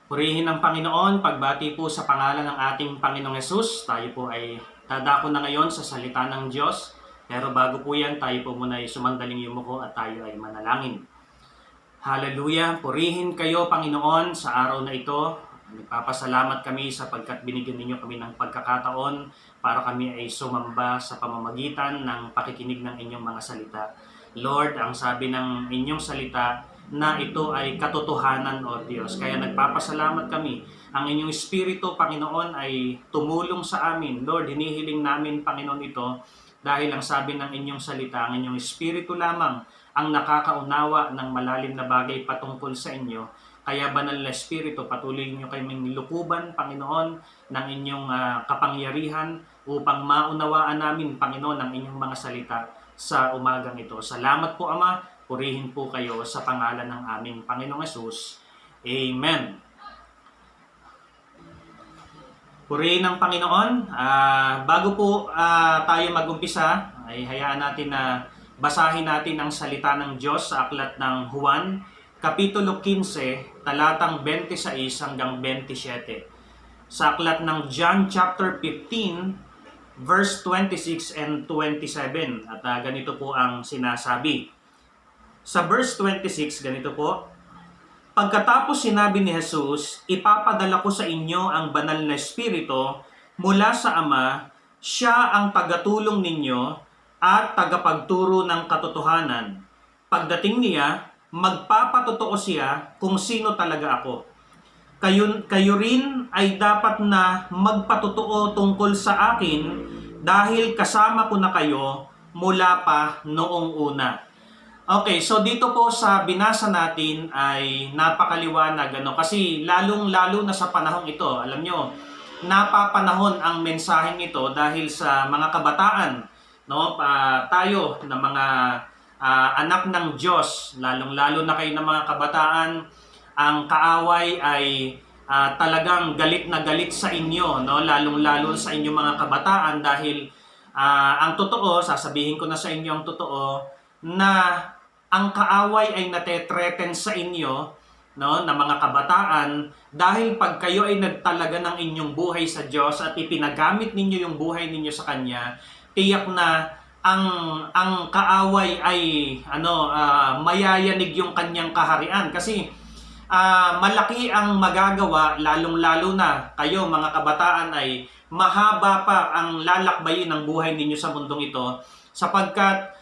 Purihin ng Panginoon, pagbati po sa pangalan ng ating Panginoong Hesus. Tayo po ay dadako na ngayon sa salita ng Diyos. Pero bago po yan, tayo po muna ay sumandaling yumuko at tayo ay manalangin. Hallelujah! Purihin kayo, Panginoon, sa araw na ito. Nagpapasalamat kami sapagkat binigyan ninyo kami ng pagkakataon para kami ay sumamba sa pamamagitan ng pakikinig ng inyong mga salita. Lord, ang sabi ng inyong salita, na ito ay katotohanan, O Diyos. Kaya nagpapasalamat kami. Ang inyong Espiritu, Panginoon, ay tumulong sa amin. Lord, hinihiling namin, Panginoon, ito dahil ang sabi ng inyong salita, ang inyong Espiritu lamang ang nakakaunawa ng malalim na bagay patungkol sa inyo. Kaya banal na Espiritu, patuloy niyo kaming lukuban, Panginoon, ng inyong kapangyarihan upang maunawaan namin, Panginoon, ang inyong mga salita sa umagang ito. Salamat po, Ama. Purihin po kayo sa pangalan ng aming Panginoong Hesus. Amen. Purihin ng Panginoon. Bago po tayo mag-umpisa, ay hayaan natin na basahin natin ang salita ng Diyos sa aklat ng Juan, Kapitulo 15, talatang 26 hanggang 27. Sa aklat ng John chapter 15, verse 26 and 27. At ganito po ang sinasabi. Sa verse 26, ganito po, pagkatapos sinabi ni Jesus, ipapadala ko sa inyo ang banal na Espiritu mula sa Ama, siya ang tagatulong ninyo at tagapagturo ng katotohanan. Pagdating niya, magpapatotoo siya kung sino talaga ako. Kayo rin ay dapat na magpatotoo tungkol sa akin dahil kasama ko na kayo mula pa noong una. Okay, so dito po sa binasa natin ay napakaliwanag kasi lalong-lalo na sa panahong ito, alam nyo, napapanahon ang mensaheng ito dahil sa mga kabataan, no? Tayo na mga anak ng Diyos, lalong-lalo na kayo ng mga kabataan, ang kaaway ay talagang galit na galit sa inyo, no? Lalong-lalo sa inyong mga kabataan dahil ang totoo, sasabihin ko na sa inyo ang totoo, na ang kaaway ay natetreten sa inyo, no, na mga kabataan dahil pag kayo ay nagtalaga ng inyong buhay sa Diyos at ipinagamit ninyo yung buhay ninyo sa Kanya, tiyak na ang kaaway ay mayayanig yung kanyang kaharian kasi malaki ang magagawa, lalong-lalo na kayo mga kabataan ay mahaba pa ang lalakbayin ng buhay ninyo sa mundong ito sapagkat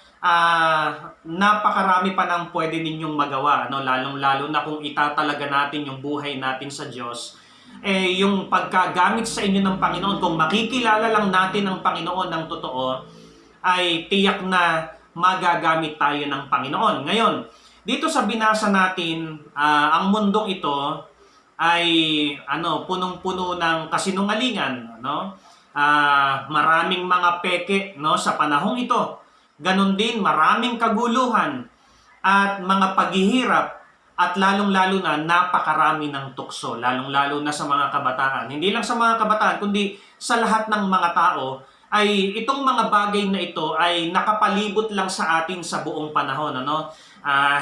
napakarami pa ng pwede ninyong magawa, lalong-lalo na kung itatalaga natin yung buhay natin sa Diyos. Yung pagkagamit sa inyo ng Panginoon, kung makikilala lang natin ang Panginoon ng totoo, ay tiyak na magagamit tayo ng Panginoon. Ngayon, dito sa binasa natin, ang mundong ito ay punong-puno ng kasinungalingan, maraming mga peke, sa panahong ito. Ganon din, maraming kaguluhan at mga paghihirap at lalong-lalo na napakarami ng tukso, lalong-lalo na sa mga kabataan. Hindi lang sa mga kabataan, kundi sa lahat ng mga tao, ay itong mga bagay na ito ay nakapalibot lang sa atin sa buong panahon.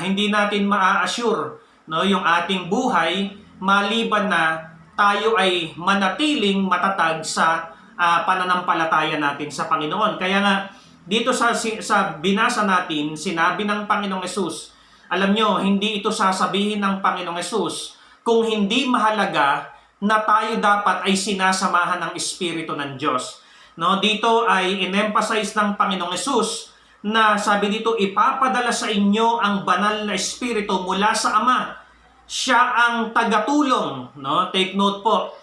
Hindi natin maa-assure yung ating buhay maliban na tayo ay manatiling matatag sa pananampalataya natin sa Panginoon. Kaya nga, dito sa binasa natin, sinabi ng Panginoong Hesus, alam nyo, hindi ito sasabihin ng Panginoong Hesus kung hindi mahalaga na tayo dapat ay sinasamahan ng Espiritu ng Diyos. Dito ay in-emphasize ng Panginoong Hesus na sabi dito, ipapadala sa inyo ang banal na Espiritu mula sa Ama. Siya ang tagatulong. Take note po.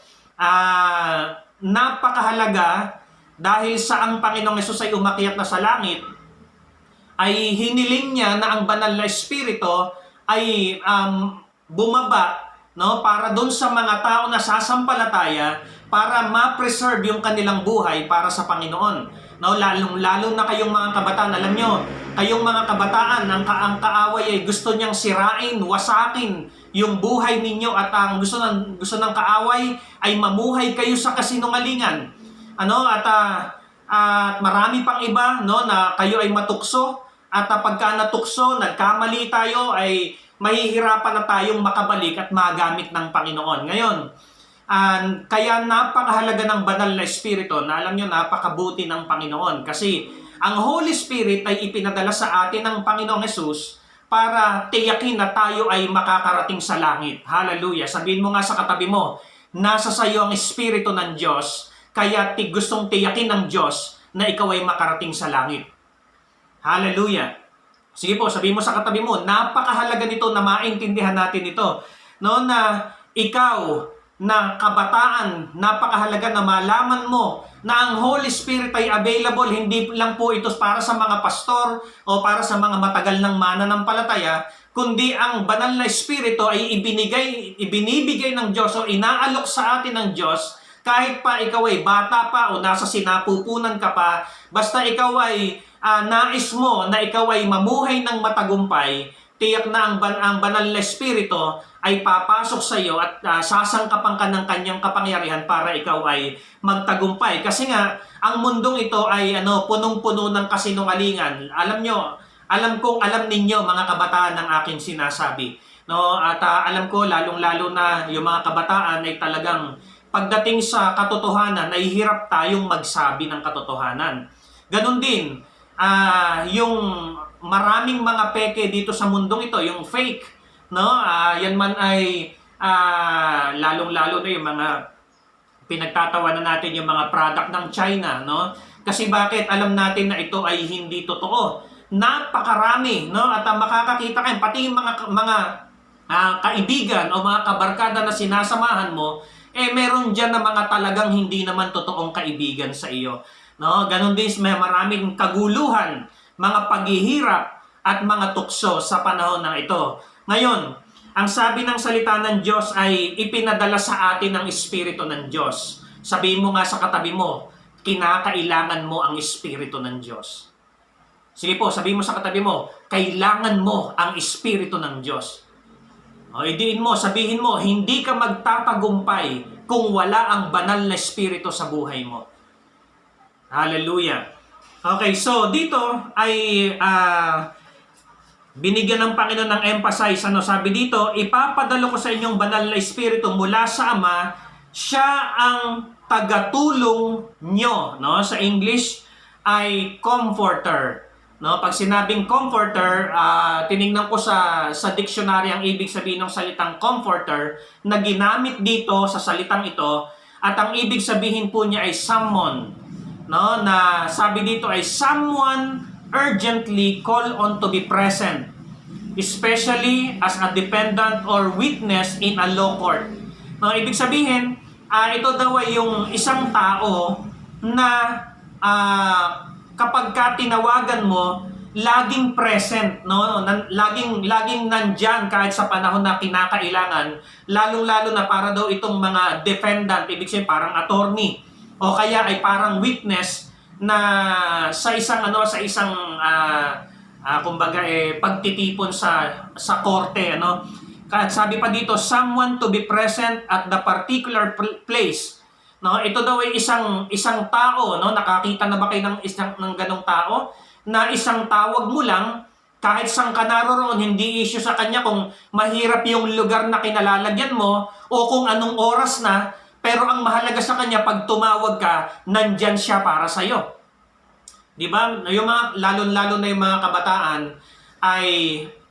Napakahalaga dahil sa ang Panginoong Hesus ay umakyat na sa langit, ay hiniling niya na ang banal na Espiritu ay bumaba para doon sa mga tao na sasampalataya para ma-preserve yung kanilang buhay para sa Panginoon. Lalong-lalo na kayong mga kabataan, alam nyo, kayong mga kabataan, ang kaaway ay gusto niyang sirain, wasakin yung buhay ninyo at ang gusto ng kaaway ay mamuhay kayo sa kasinungalingan. At marami pang iba na kayo ay matukso at pagka natukso, nagkamali tayo ay mahihirapan na tayong makabalik at magamit ng Panginoon. Ngayon, kaya napakahalaga ng banal na Espiritu na alam nyo, napakabuti ng Panginoon. Kasi ang Holy Spirit ay ipinadala sa atin ng Panginoong Jesus para tiyakin na tayo ay makakarating sa langit. Hallelujah. Sabihin mo nga sa katabi mo, nasa sayo ang Espiritu ng Diyos, kaya gustong tiyakin ng Diyos na ikaw ay makarating sa langit. Hallelujah. Sige po, sabihin mo sa katabi mo, napakahalaga nito na maintindihan natin ito. No, na ikaw na kabataan, napakahalaga na malaman mo na ang Holy Spirit ay available, hindi lang po ito para sa mga pastor o para sa mga matagal ng mananampalataya, kundi ang banal na Espiritu ay ibinibigay ng Diyos o inaalok sa atin ng Diyos kahit pa ikaw ay bata pa o nasa sinapupunan ka pa, basta ikaw ay nais mo na ikaw ay mamuhay ng matagumpay, tiyak na ang banal na Espiritu ay papasok sa iyo at sasangkapan ka ng kanyang kapangyarihan para ikaw ay magtagumpay. Kasi nga, ang mundong ito ay punong-puno ng kasinungalingan. Alam ninyo mga kabataan ng aking sinasabi. No? At alam ko, lalong-lalo na yung mga kabataan ay talagang pagdating sa katotohanan, ay hirap tayong magsabi ng katotohanan. Ganon din, yung maraming mga peke dito sa mundong ito, yung fake, no? Yan man ay lalong-lalo na yung mga pinagtatawanan natin yung mga product ng China, no? Kasi bakit? Alam natin na ito ay hindi totoo. Napakarami, no? At makakakita kayo, pati yung mga kaibigan o mga kabarkada na sinasamahan mo, meron dyan na mga talagang hindi naman totoong kaibigan sa iyo. No? Ganon din, may maraming kaguluhan, mga paghihirap at mga tukso sa panahon ng ito. Ngayon, ang sabi ng salita ng Diyos ay ipinadala sa atin ang Espiritu ng Diyos. Sabihin mo nga sa katabi mo, kinakailangan mo ang Espiritu ng Diyos. Sige po, sabihin mo sa katabi mo, kailangan mo ang Espiritu ng Diyos. O, idiin mo, sabihin mo, hindi ka magtatagumpay kung wala ang banal na Espiritu sa buhay mo. Hallelujah. Okay, so dito ay binigyan ng Panginoon ng emphasize. Sabi dito, ipapadalo ko sa inyong banal na Espiritu mula sa Ama, siya ang tagatulong nyo. No? Sa English ay comforter. No, pag sinabing comforter, tiningnan ko sa dictionary ang ibig sabihin ng salitang comforter na ginamit dito sa salitang ito, at ang ibig sabihin po niya ay someone, no, na sabi dito ay someone urgently called on to be present, especially as a dependent or witness in a law court. No, ibig sabihin, ito daw ay yung isang tao na kapag ka tinawagan mo, laging present, no? Laging nandyan kahit sa panahon na kinakailangan, lalong-lalo na para daw itong mga defendant, ibig sabihin parang attorney, o kaya ay parang witness na sa isang kumbaga pagtitipon sa korte, ano? Sabi pa dito, someone to be present at the particular place. No, ito daw ay isang tao, no? Nakakita na ba kayo ng ganong tao na isang tawag mo lang kahit saan ka naroon, hindi issue sa kanya kung mahirap yung lugar na kinalalagyan mo o kung anong oras na, pero ang mahalaga sa kanya pag tumawag ka, nandyan siya para sa iyo. 'Di ba? Yung mga lalo na yung mga kabataan ay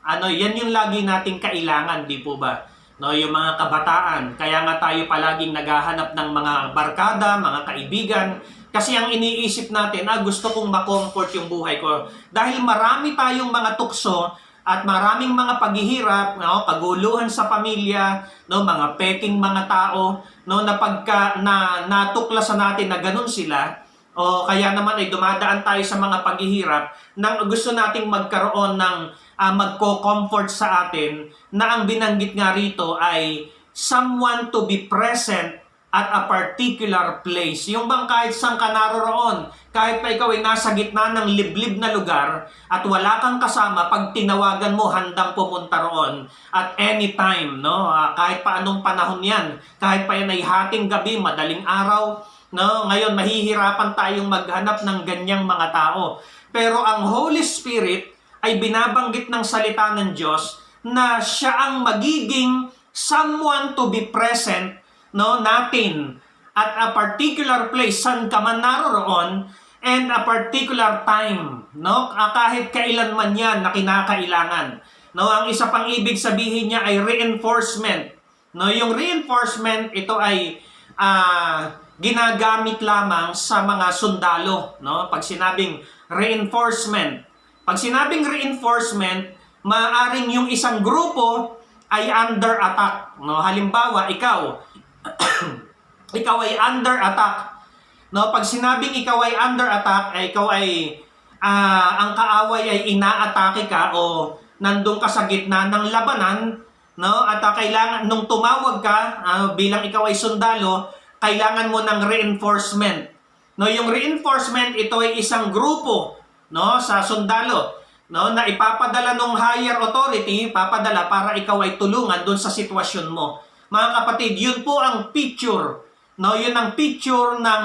yan yung lagi nating kailangan, di po ba? No, yung mga kabataan, kaya nga tayo palaging naghahanap ng mga barkada, mga kaibigan, kasi ang iniisip natin, gusto kong ma-comfort yung buhay ko. Dahil marami tayong mga tukso at maraming mga paghihirap, no, kaguluhan sa pamilya, no, mga peking mga tao, no, na pagka natuklasan natin na ganun sila, o kaya naman ay dumadaan tayo sa mga paghihirap nang gusto nating magkaroon ng magko-comfort sa atin, na ang binanggit nga rito ay someone to be present at a particular place. Yung bang kahit saan ka naroroon, kahit pa ikaw ay nasa gitna ng liblib na lugar at wala kang kasama, pag tinawagan mo, handang pumunta roon at anytime, no? Kahit pa anong panahon yan, kahit pa yan ay hating gabi, madaling araw, no? Ngayon, mahihirapan tayong maghanap ng ganyang mga tao. Pero ang Holy Spirit ay binabanggit ng salita ng Diyos na siya ang magiging someone to be present, no, natin at a particular place, saan ka man naroroon, and a particular time, no, kahit kailan man yan na kinakailangan. No, ang isa pang ibig sabihin niya ay reinforcement. No, yung reinforcement, ito ay ginagamit lamang sa mga sundalo, no? Pag sinabing reinforcement, maaaring yung isang grupo ay under attack, no? Halimbawa, ikaw ikaw ay under attack. No, pag sinabing ikaw ay under attack, ay ikaw ay ang kaaway ay inaatake ka o nandun ka sa gitna ng labanan, no? At kailangan nung tumawag ka bilang ikaw ay sundalo, kailangan mo ng reinforcement. No, yung reinforcement, ito ay isang grupo, no, sa sundalo, no, na ipapadala ng higher authority, papadala para ikaw ay tulungan doon sa sitwasyon mo. Mga kapatid, yun po ang picture, no, yun ang picture ng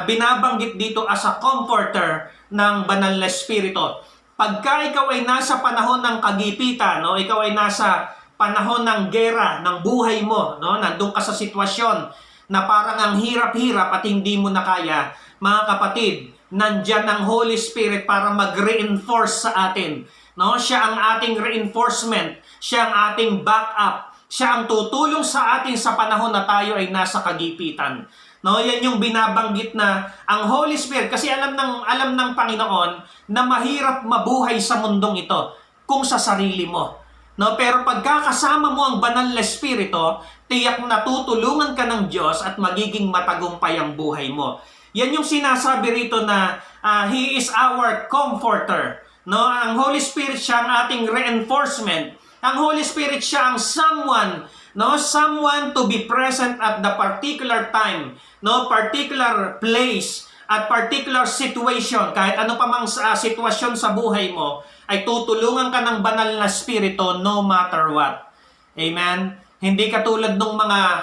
binabanggit dito as a comforter ng banal na espiritu. Pagka ikaw ay nasa panahon ng kagipitan, no, ikaw ay nasa panahon ng gera ng buhay mo, no, nandun ka sa sitwasyon na parang ang hirap-hirap at hindi mo na kaya, mga kapatid, nandyan ang Holy Spirit para mag-reinforce sa atin. No, siya ang ating reinforcement, siya ang ating backup, siya ang tutulong sa atin sa panahon na tayo ay nasa kagipitan. No, yan yung binabanggit na ang Holy Spirit, kasi alam ng Panginoon na mahirap mabuhay sa mundong ito kung sa sarili mo. No, pero pagkakasama mo ang banal na espiritu, tiyak na tutulungan ka ng Diyos at magiging matagumpay ang buhay mo. Yan yung sinasabi rito na He is our comforter. No, ang Holy Spirit siya ang ating reinforcement. Ang Holy Spirit siya ang someone, no, someone to be present at the particular time, no, particular place at particular situation. Kahit ano pa mang sitwasyon sa buhay mo, ay tutulungan ka ng banal na espiritu no matter what. Amen. Hindi katulad ng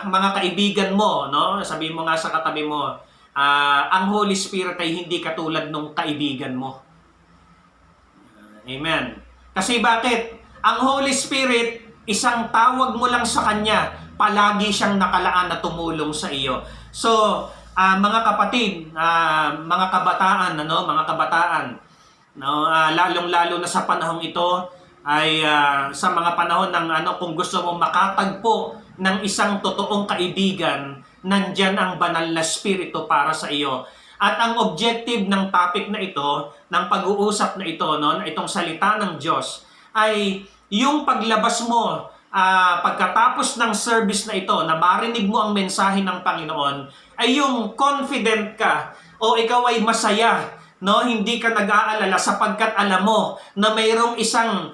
mga kaibigan mo, no? Sabihin mo nga sa katabi mo, ang Holy Spirit ay hindi katulad ng kaibigan mo. Amen. Kasi bakit? Ang Holy Spirit, isang tawag mo lang sa Kanya, palagi siyang nakalaan na tumulong sa iyo. So, mga kapatid, mga kabataan, no, lalong-lalo na sa panahong ito, ay sa mga panahon ng kung gusto mo makatagpo ng isang totoong kaibigan, nandyan ang banal na espiritu para sa iyo. At ang objective ng topic na ito, ng pag-uusap na ito, no, itong salita ng Diyos, ay yung paglabas mo pagkatapos ng service na ito, na marinig mo ang mensahe ng Panginoon, ay yung confident ka o ikaw ay masaya, no, hindi ka nag-aalala sapagkat alam mo na mayroong isang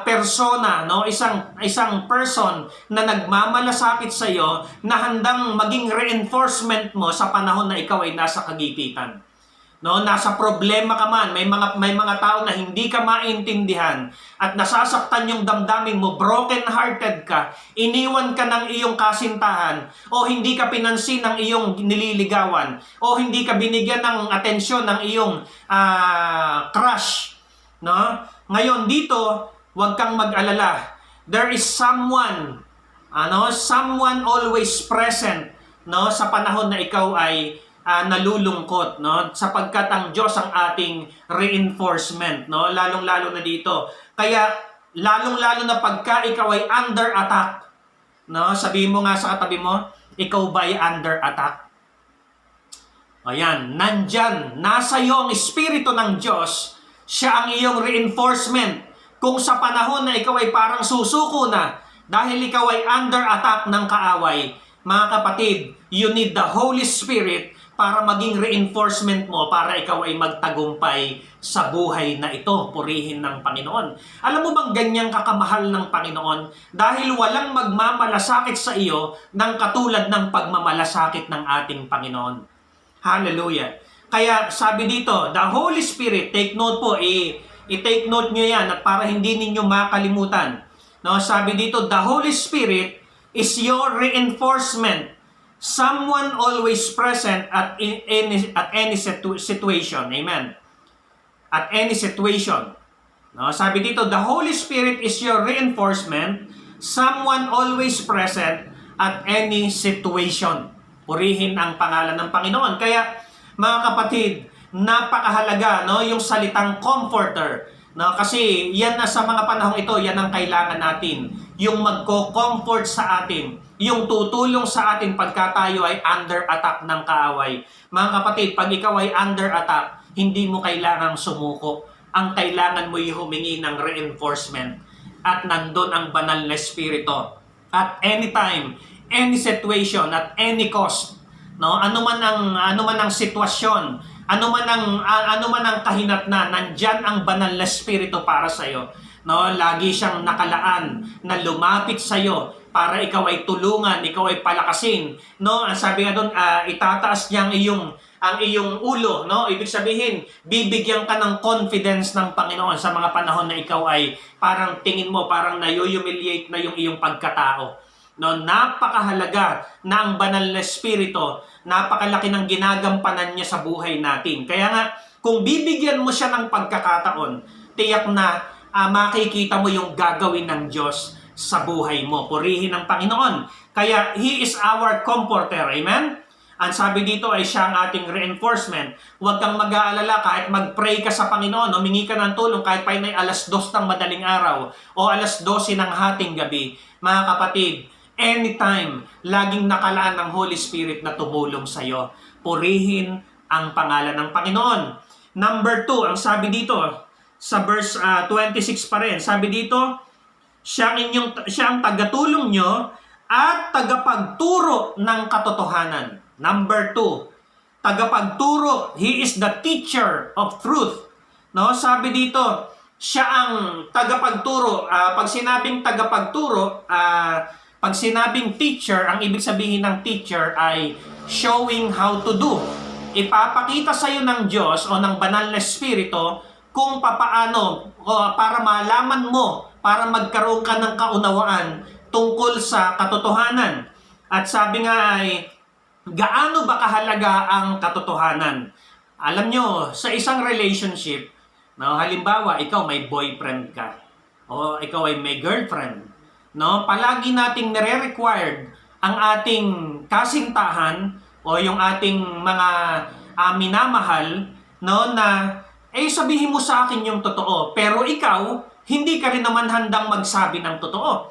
persona, no, isang person na nagmamalasakit sa iyo na handang maging reinforcement mo sa panahon na ikaw ay nasa kagipitan. No, nasa problema ka man, may mga tao na hindi ka maintindihan at nasasaktan yung damdamin mo, broken hearted ka, iniwan ka ng iyong kasintahan, o hindi ka pinansin ng iyong nililigawan, o hindi ka binigyan ng atensyon ng iyong crush, no? Ngayon dito, huwag kang mag-alala. There is someone always present, no, sa panahon na ikaw ay nalulungkot, no, sapagkat ang Diyos ang ating reinforcement, no, lalong-lalo na dito. Kaya lalong-lalo na pagka ikaw ay under attack, no, sabihin mo nga sa katabi mo, ikaw ba ay under attack? Ayan, nandyan, nasa iyo ang espiritu ng Diyos, siya ang iyong reinforcement. Kung sa panahon na ikaw ay parang susuko na dahil ikaw ay under attack ng kaaway, mga kapatid, you need the Holy Spirit para maging reinforcement mo para ikaw ay magtagumpay sa buhay na ito. Purihin ng Panginoon. Alam mo bang ganyang kakamahal ng Panginoon? Dahil walang magmamalasakit sa iyo ng katulad ng pagmamalasakit ng ating Panginoon. Hallelujah. Kaya sabi dito, the Holy Spirit, take note po, i-take note nyo yan at para hindi ninyo makalimutan. No, sabi dito, the Holy Spirit is your reinforcement. Someone always present at any situation. Amen. At any situation. No, sabi dito, the Holy Spirit is your reinforcement, someone always present at any situation. Purihin ang pangalan ng Panginoon. Kaya, mga kapatid, napakahalaga, no, yung salitang comforter. No, kasi yan na sa mga panahong ito, yan ang kailangan natin. Yung magko-comfort sa atin, yung tutulong sa atin pagka tayo ay under attack ng kaaway. Mga kapatid, pag ikaw ay under attack, hindi mo kailangang sumuko. Ang kailangan mo yung humingi ng reinforcement. At nandun ang banal na espiritu. At anytime, any situation, at any cost, no, ano man ang sitwasyon, ano man ang kahinatnan, nandiyan ang banal na espiritu para sa iyo. No, lagi siyang nakalaan na lumapit sa iyo para ikaw ay tulungan, ikaw ay palakasin. No, ang sabi nga doon, itataas niya ang iyong ulo, no? Ibig sabihin, bibigyan ka ng confidence ng Panginoon sa mga panahon na ikaw ay parang tingin mo, parang na-humiliate na yung iyong pagkatao. No, napakahalaga na ang banal na espiritu, napakalaki ng ginagampanan niya sa buhay natin. Kaya nga, kung bibigyan mo siya ng pagkakataon, tiyak na makikita mo yung gagawin ng Diyos sa buhay mo. Purihin ang Panginoon. Kaya, He is our comforter. Amen? Ang sabi dito ay siya ang ating reinforcement. Huwag kang mag-aalala kahit mag-pray ka sa Panginoon, humingi ka ng tulong kahit pa ay alas 2 ng madaling araw o alas 12 ng hating gabi. Mga kapatid, anytime, laging nakalaan ng Holy Spirit na tumulong sa iyo. Purihin ang pangalan ng Panginoon. Number 2, ang sabi dito, sa verse 26 pa rin, sabi dito, siya ang tagatulong nyo at tagapagturo ng katotohanan. Number 2, tagapagturo. He is the teacher of truth. No, sabi dito, siya ang tagapagturo. Pag sinabing tagapagturo, pag sinabing teacher, ang ibig sabihin ng teacher ay showing how to do. Ipapakita sa iyo ng Diyos o ng banal na espiritu kung papaano o para malaman mo, para magkaroon ka ng kaunawaan tungkol sa katotohanan. At sabi nga ay, gaano ba kahalaga ang katotohanan? Alam nyo, sa isang relationship, no, halimbawa, ikaw may boyfriend ka o ikaw ay may girlfriend. No, palagi nating nire-required ang ating kasintahan o yung ating mga minamahal, no, na sabihin mo sa akin yung totoo, pero ikaw hindi ka rin naman handang magsabi ng totoo.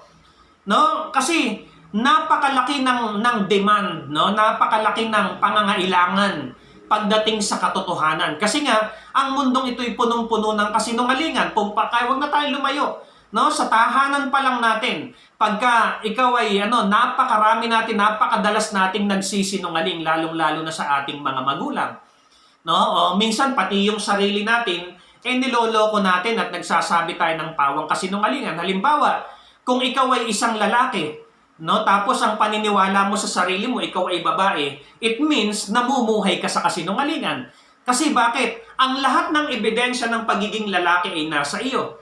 No, kasi napakalaki ng demand, no, napakalaki ng pangangailangan pagdating sa katotohanan. Kasi nga ang mundong ito ay punong-puno ng kasinungalingan. Kaya wag na tayong lumayo. No, sa tahanan pa lang natin, pagka ikaw ay napakarami natin, napakadalas nating nagsisinungaling, lalong-lalo na sa ating mga magulang. No, o minsan pati yung sarili natin niloloko natin at nagsasabi tayo ng pawang kasinungalingan. Halimbawa, kung ikaw ay isang lalaki, no, tapos ang paniniwala mo sa sarili mo, ikaw ay babae, it means namumuhay ka sa kasinungalingan. Kasi bakit? Ang lahat ng ebidensya ng pagiging lalaki ay nasa iyo.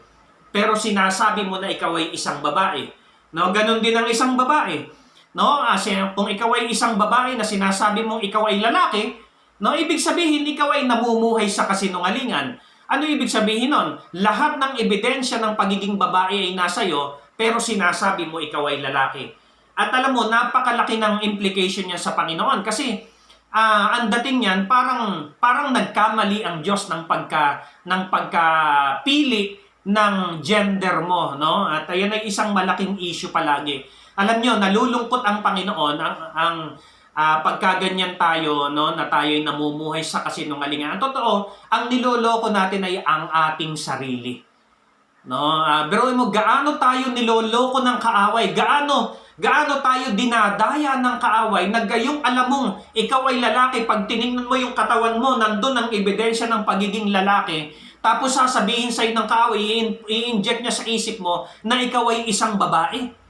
Pero sinasabi mo na ikaw ay isang babae. No, ganun din ang isang babae. No, kung ikaw ay isang babae na sinasabi mong ikaw ay lalaki, no, ibig sabihin ikaw ay namumuhay sa kasinungalingan. Ano ibig sabihin nun? Lahat ng ebidensya ng pagiging babae ay nasa iyo, pero sinasabi mo ikaw ay lalaki. At alam mo, napakalaki ng implication niya sa Panginoon kasi ang dating niyan parang nagkamali ang Diyos ng pagkapili ng gender mo, no? At ayan ay isang malaking issue palagi. Alam niyo, nalulungkot ang Panginoon ang pagkaganyan tayo, no, na tayo ay namumuhay sa kasinungalingan. Ang totoo, ang niloloko natin ay ang ating sarili. No, pero mo gaano tayo niloloko ng kaaway, gaano tayo dinadaya ng kaaway, nagayong alam mong ikaw ay lalaki, pag tiningnan mo yung katawan mo, nandun ang ebidensya ng pagiging lalaki, tapos sasabihin sa'yo ng kaaway, i-inject niya sa isip mo na ikaw ay isang babae.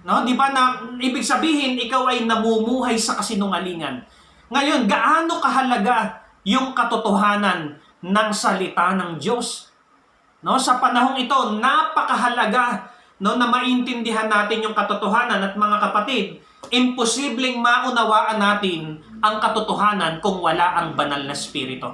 No, di ba na ibig sabihin ikaw ay namumuhay sa kasinungalingan. Ngayon, gaano kahalaga yung katotohanan ng salita ng Diyos? No, sa panahong ito, napakahalaga, no, na maintindihan natin yung katotohanan. At mga kapatid, imposibleng maunawaan natin ang katotohanan kung wala ang banal na espiritu.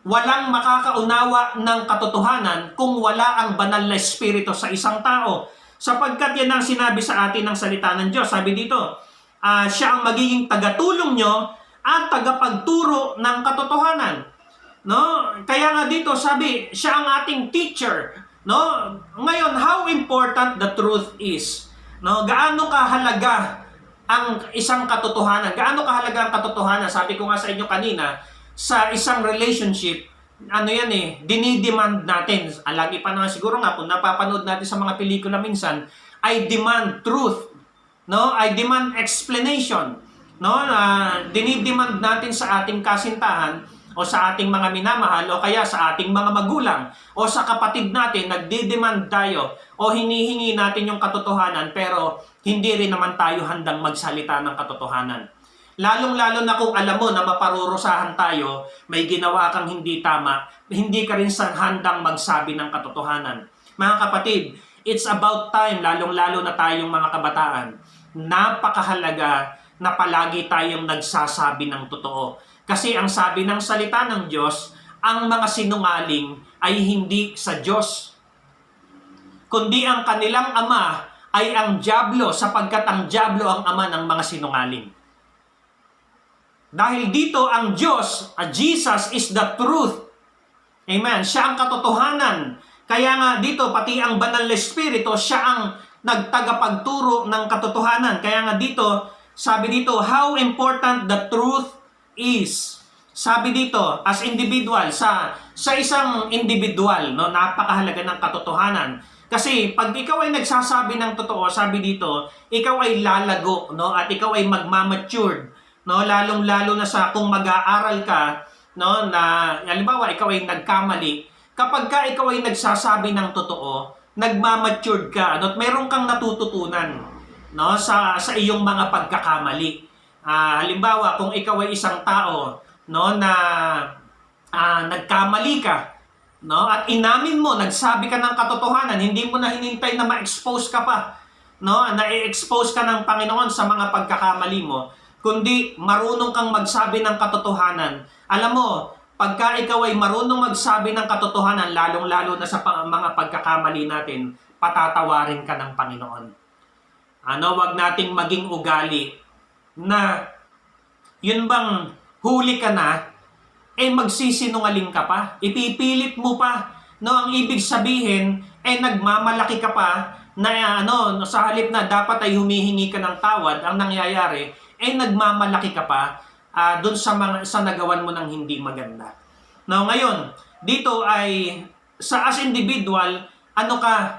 Walang makakaunawa ng katotohanan kung wala ang banal na espiritu sa isang tao. Sapagkat yan ang sinabi sa atin ng salita ng Diyos. Sabi dito, siya ang magiging tagatulong nyo at tagapagturo ng katotohanan. No? Kaya nga dito sabi, siya ang ating teacher. No? Ngayon, how important the truth is. No? Gaano kahalaga ang isang katotohanan? Gaano kahalaga ang katotohanan? Sabi ko nga sa inyo kanina, sa isang relationship, dinidemand natin. Lagi pa naman siguro nga, kung napapanood natin sa mga pelikula minsan, I demand truth. No? I demand explanation. No? Dinidemand natin sa ating kasintahan o sa ating mga minamahal o kaya sa ating mga magulang o sa kapatid natin, nagdidemand tayo o hinihingi natin yung katotohanan pero hindi rin naman tayo handang magsalita ng katotohanan. Lalong-lalo na kung alam mo na maparurusahan tayo, may ginawa kang hindi tama, hindi ka rin handang magsabi ng katotohanan. Mga kapatid, it's about time, lalong-lalo na tayong mga kabataan, napakahalaga na palagi tayong nagsasabi ng totoo. Kasi ang sabi ng salita ng Diyos, ang mga sinungaling ay hindi sa Diyos, kundi ang kanilang ama ay ang dyablo, sapagkat ang dyablo ang ama ng mga sinungaling. Dahil dito ang Diyos, Jesus is the truth. Amen. Siya ang katotohanan. Kaya nga dito, pati ang banal na espiritu, siya ang nagtagapagturo ng katotohanan. Kaya nga dito, sabi dito, how important the truth is. Sabi dito, as individual, sa isang individual, no, napakahalaga ng katotohanan. Kasi pag ikaw ay nagsasabi ng totoo, sabi dito, ikaw ay lalago, no, at ikaw ay magmamatured. No, lalong-lalo na sa kung mag-aaral ka, no, na halimbawa ikaw ay nagkamali, kapag ka ikaw ay nagsasabi ng totoo, nagmamatured ka, no, at meron kang natututunan, no, sa iyong mga pagkakamali. Halimbawa, kung ikaw ay isang tao, no, na nagkamali ka, no, at inamin mo, nagsabi ka ng katotohanan, hindi mo na hinintay na ma-expose ka pa, no, na-expose ka ng Panginoon sa mga pagkakamali mo, kundi marunong kang magsabi ng katotohanan. Alam mo, pagka ikaw ay marunong magsabi ng katotohanan, lalong-lalo na sa mga pagkakamali natin, patatawarin ka ng Panginoon. Wag nating maging ugali na yun bang huli ka na, magsisinungaling ka pa, ipipilit mo pa. No, ang ibig sabihin, nagmamalaki ka pa na sa halip na dapat ay humihingi ka ng tawad, ang nangyayari, nagmamalaki ka pa doon sa nagawan mo ng hindi maganda. Now, ngayon, dito ay as individual,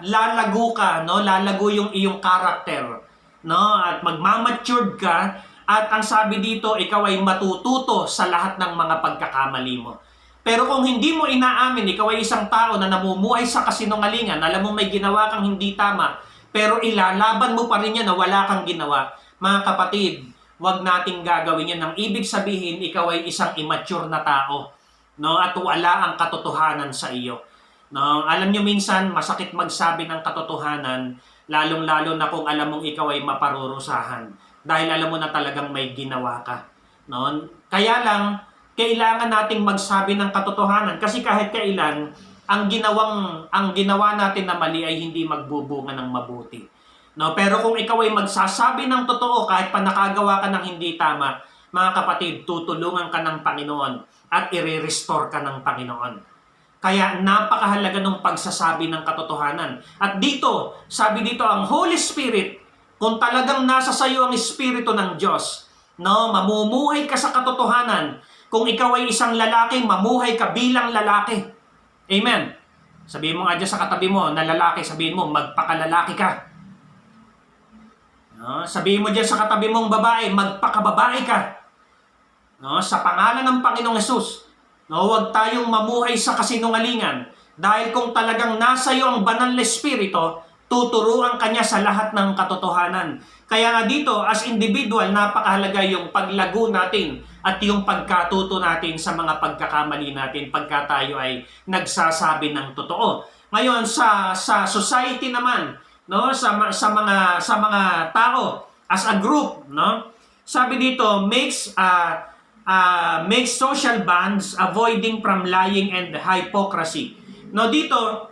lalago ka, no? Lalago yung iyong character, no? At magmamatured ka, at ang sabi dito, ikaw ay matututo sa lahat ng mga pagkakamali mo. Pero kung hindi mo inaamin, ikaw ay isang tao na namumuhay sa kasinungalingan, alam mo may ginawa kang hindi tama, pero ilalaban mo pa rin yan na wala kang ginawa, mga kapatid, wag nating gagawin yan. Ang ibig sabihin, ikaw ay isang immature na tao, no? At wala ang katotohanan sa iyo. No? Alam nyo minsan, masakit magsabi ng katotohanan, lalong-lalo na kung alam mong ikaw ay maparurusahan. Dahil alam mo na talagang may ginawa ka. No? Kaya lang, kailangan nating magsabi ng katotohanan. Kasi kahit kailan, ang ginawa natin na mali ay hindi magbubunga ng mabuti. No, pero kung ikaw ay magsasabi ng totoo kahit pa nakagawa ka ng hindi tama, mga kapatid, tutulungan ka ng Panginoon at i-restore ka ng Panginoon. Kaya napakahalaga ng pagsasabi ng katotohanan. At dito, sabi dito, ang Holy Spirit, kung talagang nasa sayo ang Espiritu ng Diyos, no, mamumuhay ka sa katotohanan. Kung ikaw ay isang lalaki, mamuhay ka bilang lalaki. Amen. Sabihin mo nga dyan sa katabi mo na lalaki, sabihin mo, magpakalalaki ka. No, sabihin mo dyan sa katabi mong babae, magpakababae ka. No, sa pangalan ng Panginoong Hesus, no, huwag tayong mamuhay sa kasinungalingan. Dahil kung talagang nasa iyo ang banal na espiritu, tuturuan ka niya sa lahat ng katotohanan. Kaya nga dito, as individual, napakahalaga yung paglago natin at yung pagkatuto natin sa mga pagkakamali natin pagka tayo ay nagsasabi ng totoo. Ngayon, sa society naman, no, sa mga tao as a group, no, sabi dito makes make social bonds, avoiding from lying and hypocrisy. No, dito,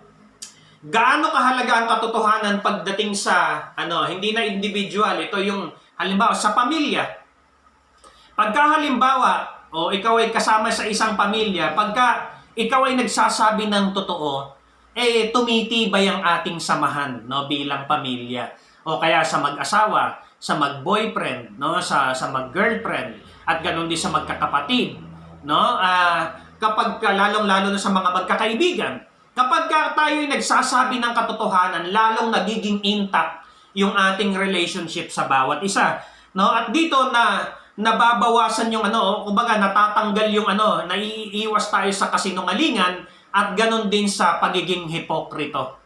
gaano kahalaga ang katotohanan pagdating sa hindi na individual, ito yung halimbawa sa pamilya. Pagka halimbawa o ikaw ay kasama sa isang pamilya, pagka ikaw ay nagsasabi ng totoo, tumitibay ang ating samahan, no, bilang pamilya. O kaya sa mag-asawa, sa mag-boyfriend, no, sa mag-girlfriend, at ganoon din sa magkakapatid, no? Kapag lalong-lalo na sa mga magkakaibigan, kapag tayo ay nagsasabi ng katotohanan, lalong nagiging intact yung ating relationship sa bawat isa, no? At dito na nababawasan yung kumbaga natatanggal yung naiiwas tayo sa kasinungalingan at ganoon din sa pagiging hipokrito.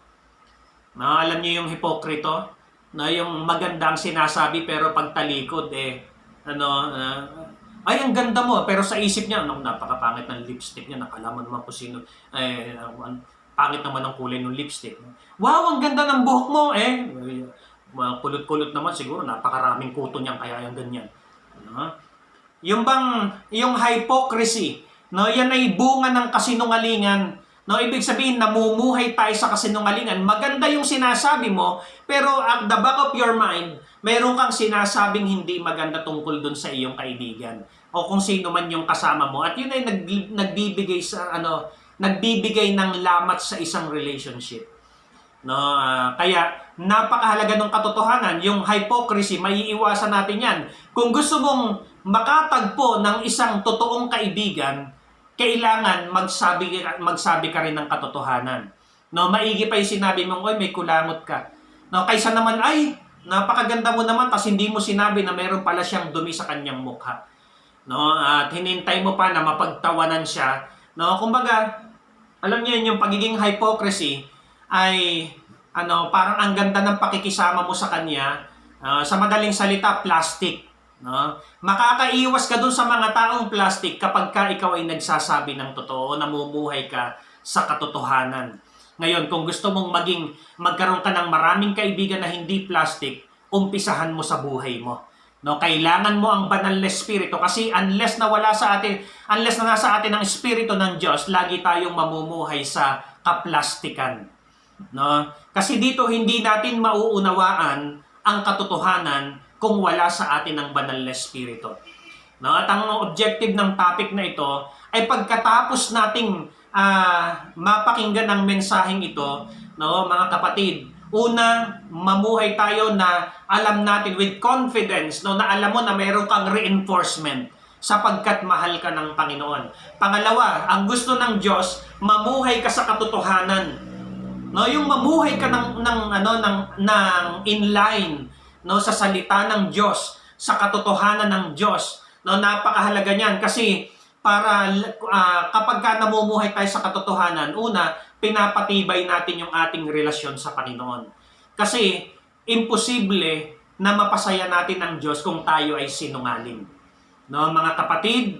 No, alam niyo yung hipokrito? No, yung magandang sinasabi pero pagtalikod ay ang ganda mo, pero sa isip niya napakapangit ng lipstick niya, nakalaman naman po sino pangit naman ang kulay ng lipstick. Wow, ang ganda ng buhok mo kulot-kulot naman siguro, napakaraming kuto niyan kaya yung ganyan. Yung hypocrisy, no, yan ay bunga ng kasinungalingan. No, ibig sabihin namumuhay tayo sa kasinungalingan. Maganda yung sinasabi mo, pero at the back of your mind, meron kang sinasabing hindi maganda tungkol dun sa iyong kaibigan o kung sino man yung kasama mo. At yun ay nagbibigay ng lamat sa isang relationship. No, kaya napakahalaga ng katotohanan, yung hypocrisy, maiiwasan natin 'yan. Kung gusto mong makatagpo ng isang totoong kaibigan, kailangan magsabi ka rin ng katotohanan. No, maigi pa 'yung sinabi mong, "Oy, may kulangot ka." No, kaysa naman, "Ay, napakaganda mo naman," tas hindi mo sinabi na meron pala siyang dumi sa kanyang mukha. No, at hinintay mo pa na mapagtawanan siya. No, kumbaga, alam niyo yung pagiging hypocrisy ay parang ang ganda ng pakikisama mo sa kanya. Sa madaling salita, plastic. No? Makakaiwas ka dun sa mga taong plastic kapag ikaw ay nagsasabi ng totoo, namumuhay ka sa katotohanan. Ngayon, kung gusto mong magkaroon ka ng maraming kaibigan na hindi plastic, umpisahan mo sa buhay mo. No, kailangan mo ang banal na espiritu kasi unless na nasa atin ang espiritu ng Diyos, lagi tayong mamumuhay sa kaplastikan. No? Kasi dito hindi natin mauunawaan ang katotohanan kung wala sa atin ang banal na espiritu. No? At ang objective ng topic na ito ay pagkatapos nating mapakinggan ang mensaheng ito, no, mga kapatid, una, mamuhay tayo na alam natin with confidence, no, na alam mo na mayroon kang reinforcement sapagkat mahal ka ng Panginoon. Pangalawa, ang gusto ng Diyos, mamuhay ka sa katotohanan. No, yung mamuhay ka ng inline, no, sa salita ng Diyos, sa katotohanan ng Diyos. No, napakahalaga niyan kasi para kapag namumuhay tayo sa katotohanan, una, pinapatibay natin yung ating relasyon sa Panginoon. Kasi imposible na mapasaya natin ang Diyos kung tayo ay sinungaling. No, mga kapatid,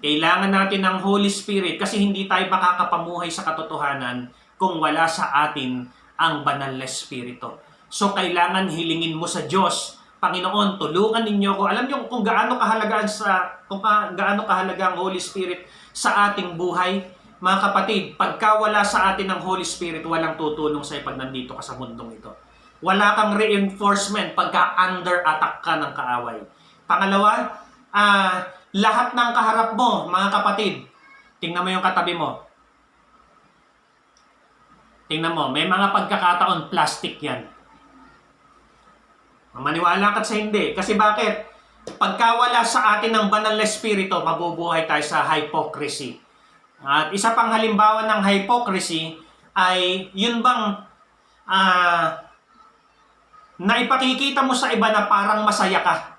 kailangan natin ng Holy Spirit kasi hindi tayo makakapamuhay sa katotohanan kung wala sa atin ang banal na espiritu. So, kailangan hilingin mo sa Diyos, Panginoon, tulungan ninyo ko. Alam niyo kung gaano kahalaga ang Holy Spirit sa ating buhay. Mga kapatid, pagka wala sa atin ang Holy Spirit, walang tutulong sa'yo pag nandito ka sa mundong ito. Wala kang reinforcement pagka under attack ka ng kaaway. Pangalawa, lahat ng kaharap mo, mga kapatid, tingnan mo yung katabi mo. Tingnan mo, may mga pagkakataon plastic yan. Maniwala ka sa hindi. Kasi bakit? Pagka wala sa atin ang banal na espiritu, mabubuhay tayo sa hypocrisy. At isa pang halimbawa ng hypocrisy ay yun bang naipakikita mo sa iba na parang masaya ka.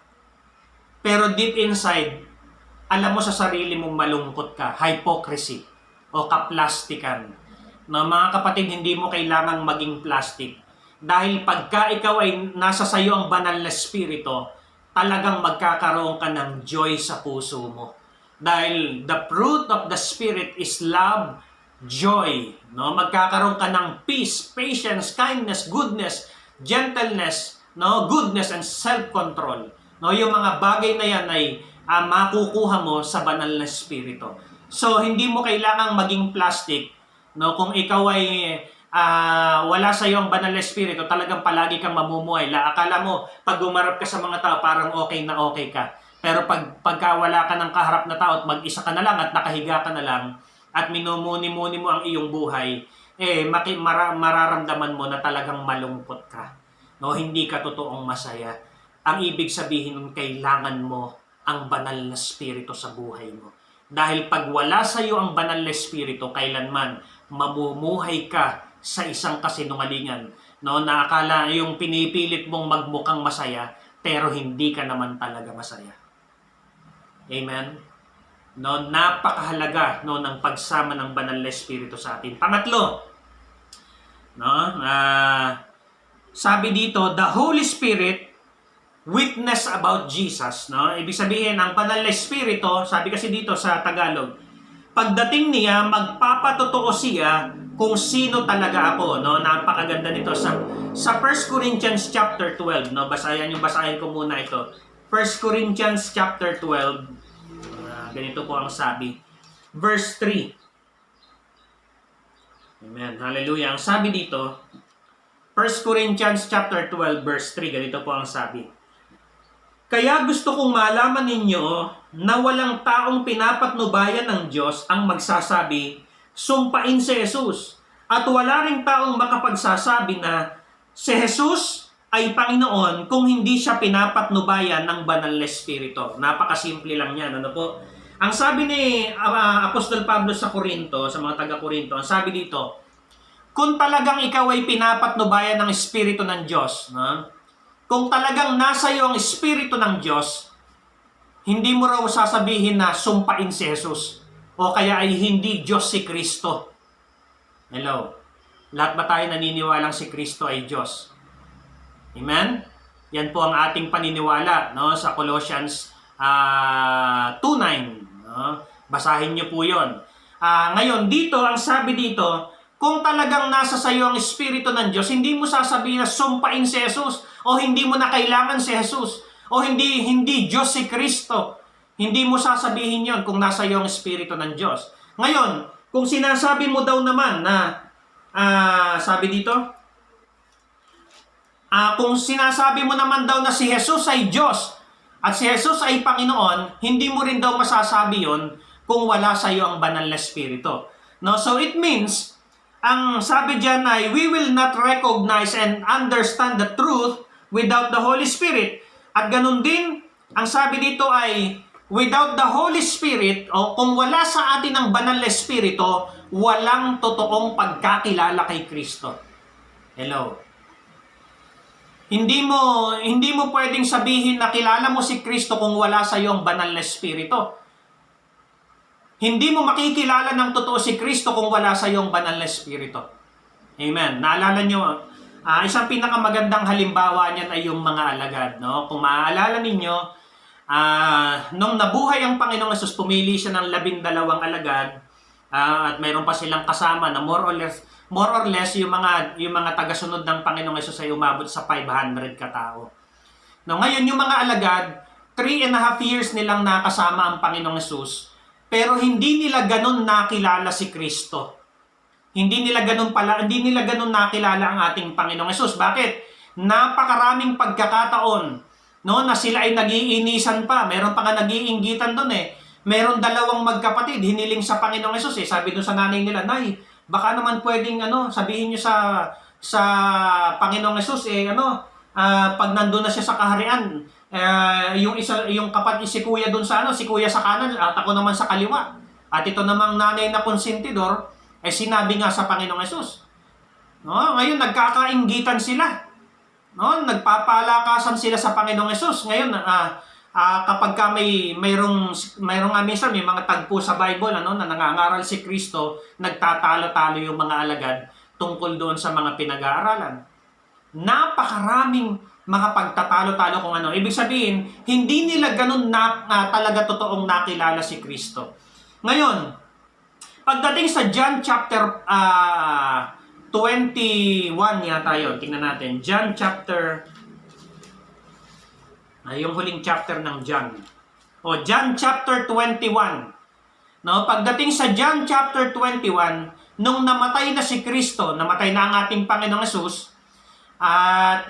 Pero deep inside, alam mo sa sarili mong malungkot ka. Hypocrisy o kaplastikan. No, mga kapatid, hindi mo kailangang maging plastic. Dahil pagka ikaw ay nasa sayo ang banal na espiritu, talagang magkakaroon ka ng joy sa puso mo. Dahil the fruit of the Spirit is love, joy. No? Magkakaroon ka ng peace, patience, kindness, goodness, gentleness, no? Goodness and self-control. No? Yung mga bagay na yan ay makukuha mo sa banal na espiritu. So, hindi mo kailangang maging plastic, no? Kung ikaw ay wala sa iyo ang banal na espiritu, talagang palagi kang mamumuhay. Akala mo, pag umarap ka sa mga tao, parang okay na okay ka. Pero pagka wala ka ng kaharap na tao at mag-isa ka na lang at nakahiga ka na lang at minumuni-muni mo ang iyong buhay, mararamdaman mo na talagang malungkot ka. No, hindi ka totoong masaya. Ang ibig sabihin nun, kailangan mo ang banal na espiritu sa buhay mo. Dahil pag wala sa iyo ang banal na espiritu, kailanman mamumuhay ka sa isang kasinungalingan, no, na akala yung pinipilit mong magmukhang masaya, pero hindi ka naman talaga masaya. Amen? No, napakahalaga, no, ng pagsama ng banal na espiritu sa atin. Pangatlo, no, sabi dito, the Holy Spirit witness about Jesus, no? Ibig sabihin, ang banal na espiritu, sabi kasi dito sa Tagalog, pagdating niya, magpapatotoo siya kung sino talaga ako, no? Napakaganda nito sa 1 Corinthians chapter 12, no? Basahin ko muna ito. 1 Corinthians chapter 12. Ganito po ang sabi. Verse 3. Amen. Hallelujah. Ang sabi dito, 1 Corinthians chapter 12 verse 3, ganito po ang sabi. Kaya gusto kong malaman ninyo na walang taong pinapatnubayan ng Diyos ang magsasabi, sumpain si Jesus. At wala ring taong makapagsasabi na si Jesus ay Panginoon kung hindi siya pinapatnubayan ng banal na espiritu. Napakasimple lang yan. Ano po? Ang sabi ni Apostol Pablo sa Corinto, sa mga taga-Corinto, ang sabi dito, kung talagang ikaw ay pinapatnubayan ng espiritu ng Diyos, no? Kung talagang nasa iyo ang espiritu ng Diyos, hindi mo raw sasabihin na sumpain si Jesus o kaya ay hindi Diyos si Kristo. Hello? Lahat ba tayo naniniwalang si Kristo ay Diyos? Amen? Yan po ang ating paniniwala, no, sa Colossians 2:9. No? Basahin niyo po yun. Ngayon, dito, ang sabi dito, kung talagang nasa sa iyo ang espiritu ng Diyos, hindi mo sasabihin na sumpain si Jesus o hindi mo na kailangan si Jesus o hindi Diyos si Kristo. Hindi mo sasabihin yon kung nasa iyo ang espiritu ng Diyos. Ngayon, kung sinasabi mo daw naman na sabi dito, kung sinasabi mo naman daw na si Jesus ay Diyos at si Jesus ay Panginoon, hindi mo rin daw masasabi yon kung wala sa iyo ang banal na espiritu. No, so it means, ang sabi diyan ay, we will not recognize and understand the truth without the Holy Spirit. At ganun din, ang sabi dito ay, without the Holy Spirit, o kung wala sa atin ang banal na espiritu, walang totoong pagkakilala kay Kristo. Hello? Hindi mo pwedeng sabihin na kilala mo si Kristo kung wala sa iyo ang banal na espiritu. Hindi mo makikilala ng totoo si Kristo kung wala sa iyong banal na espiritu. Amen. Naalala nyo, isang pinakamagandang halimbawa niyan ay yung mga alagad. No? Kung maaalala ninyo, nung nabuhay ang Panginoong Hesus, pumili siya ng 12 alagad at mayroon pa silang kasama na more or less yung mga tagasunod ng Panginoong Hesus ay umabot sa 500 katao. No, ngayon yung mga alagad, 3.5 years nilang nakasama ang Panginoong Hesus. Pero hindi nila ganun nakilala si Kristo. Hindi nila ganun nakilala ang ating Panginoong Hesus. Bakit? Napakaraming pagkakataon, no, na sila ay nag-iinisan pa. Meron pa nga nag-iinggitan doon eh. Meron 2 magkapatid hiniling sa Panginoong Hesus eh. Sabi doon sa nanay nila, "Nay, baka naman pwedeng sabihin niyo sa Panginoong Hesus pag nandoon na siya sa kaharian, yung kapatid si kuya doon si kuya sa kanan at ako naman sa kaliwa. At ito namang nanay na konsentidor, sinabi nga sa Panginoong Hesus." No, ngayon nagkakainggitan sila. No, nagpapalakasan sila sa Panginoong Hesus. Ngayon kapag ka mayroong minsan may mga tagpo sa Bible na nangangaral si Kristo, nagtatalo-talo yung mga alagad tungkol doon sa mga pinag-aaralan. Napakaraming mga pagtatalo-talo kung ano. Ibig sabihin, hindi nila ganun talaga totoong nakilala si Kristo. Ngayon, pagdating sa John chapter 21 yata yun. Tingnan natin. John chapter, yung huling chapter ng John. O John chapter 21. No, pagdating sa John chapter 21, nung namatay na si Kristo, namatay na ang ating Panginoong Hesus, at